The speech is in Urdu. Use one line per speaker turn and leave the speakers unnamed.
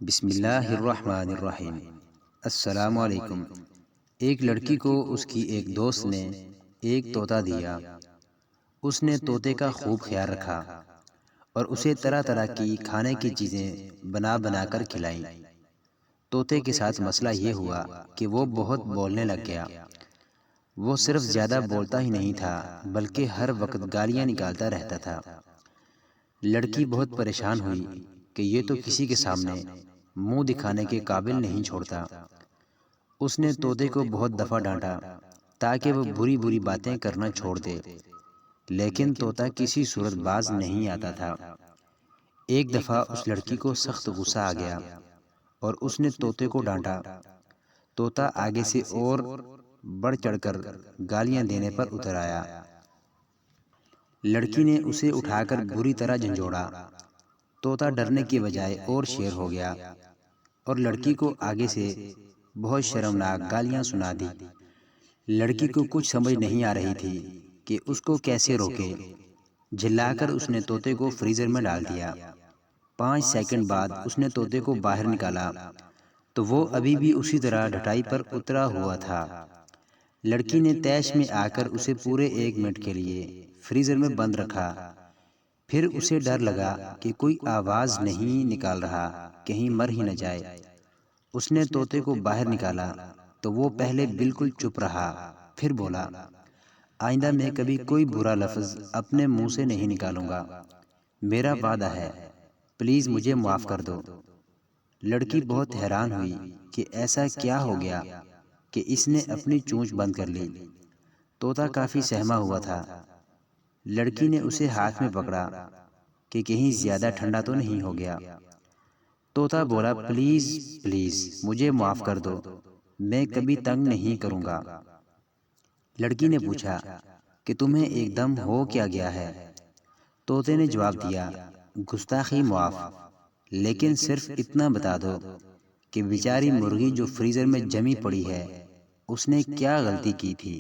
بسم اللہ الرحمن الرحیم۔ السلام علیکم۔ ایک لڑکی کو اس کی ایک دوست نے ایک طوطا دیا۔ اس نے طوطے کا خوب خیال رکھا اور اسے طرح طرح کی کھانے کی چیزیں بنا بنا کر کھلائیں۔ طوطے کے ساتھ مسئلہ یہ ہوا کہ وہ بہت بولنے لگ گیا۔ وہ صرف زیادہ بولتا ہی نہیں تھا بلکہ ہر وقت گالیاں نکالتا رہتا تھا۔ لڑکی بہت پریشان ہوئی کہ یہ تو کسی کے سامنے منہ دکھانے کے قابل نہیں چھوڑتا۔ اس نے طوطے کو بہت دفعہ ڈانٹا تاکہ وہ بری بری باتیں کرنا چھوڑ دے، لیکن طوطا کسی صورت باز نہیں آتا تھا۔ ایک دفعہ اس لڑکی کو سخت غصہ آ گیا اور اس نے طوطے کو ڈانٹا۔ طوطا آگے سے اور بڑھ چڑھ کر گالیاں دینے پر اتر آیا۔ لڑکی نے اسے اٹھا کر بری طرح جھنجھوڑا۔ طوطا ڈرنے کی بجائے اور شیر ہو گیا اور لڑکی کو آگے سے بہت شرمناک گالیاں سنا دی۔ لڑکی کو کچھ سمجھ نہیں آ رہی تھی کہ اس کو کیسے روکے۔ جھلا کر اس نے طوطے کو فریزر میں ڈال دیا۔ 5 سیکنڈ بعد اس نے طوطے کو باہر نکالا تو وہ ابھی بھی اسی طرح ڈھٹائی پر اترا ہوا تھا۔ لڑکی نے طیش میں آ کر اسے پورے 1 منٹ کے لیے فریزر میں بند رکھا۔ پھر اسے ڈر لگا کہ کوئی آواز نہیں نکال رہا، کہیں مر ہی نہ جائے۔ اس نے طوطے کو باہر نکالا تو وہ پہلے بالکل چپ رہا، پھر بولا، آئندہ میں کبھی کوئی برا لفظ اپنے منہ سے نہیں نکالوں گا، میرا وعدہ ہے، پلیز مجھے معاف کر دو۔ لڑکی بہت حیران ہوئی کہ ایسا کیا ہو گیا کہ اس نے اپنی چونچ بند کر لی۔ طوطا کافی سہما ہوا تھا۔ لڑکی نے اسے ہاتھ میں پکڑا کہ کہیں زیادہ ٹھنڈا تو نہیں ہو گیا۔ طوطا بولا، پلیز پلیز مجھے معاف کر دو، میں کبھی تنگ نہیں کروں گا۔ لڑکی نے پوچھا کہ تمہیں ایک دم ہو کیا گیا ہے؟ طوطے نے جواب دیا، گستاخی معاف، لیکن صرف اتنا بتا دو کہ بیچاری مرغی جو فریزر میں جمی پڑی ہے، اس نے کیا غلطی کی تھی؟